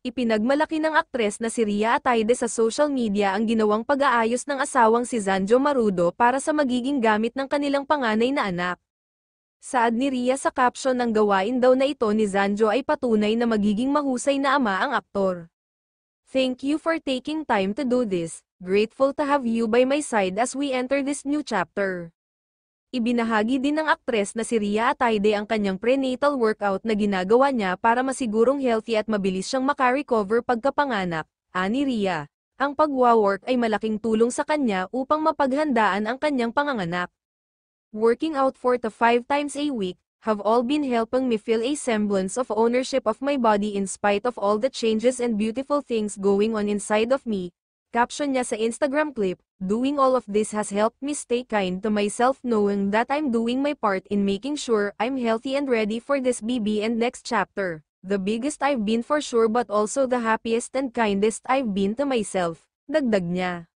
Ipinagmalaki ng aktres na si Rhea Atayde sa social media ang ginawang pag-aayos ng asawang si Zanjo Marudo para sa magiging gamit ng kanilang panganay na anak. Saad ni Rhea sa caption ng gawain daw na ito ni Zanjo ay patunay na magiging mahusay na ama ang aktor. "Thank you for taking time to do this, grateful to have you by my side as we enter this new chapter." Ibinahagi din ng aktres na si Rhea Atayde ang kanyang prenatal workout na ginagawa niya para masigurong healthy at mabilis siyang makarecover pagkapanganak. Ani Rhea, ang pagwa-work ay malaking tulong sa kanya upang mapaghandaan ang kanyang panganganak. "Working out 4 to 5 times a week have all been helping me feel a semblance of ownership of my body in spite of all the changes and beautiful things going on inside of me." Caption niya sa Instagram clip, "Doing all of this has helped me stay kind to myself knowing that I'm doing my part in making sure I'm healthy and ready for this baby and next chapter. The biggest I've been for sure but also the happiest and kindest I've been to myself." Dagdag niya.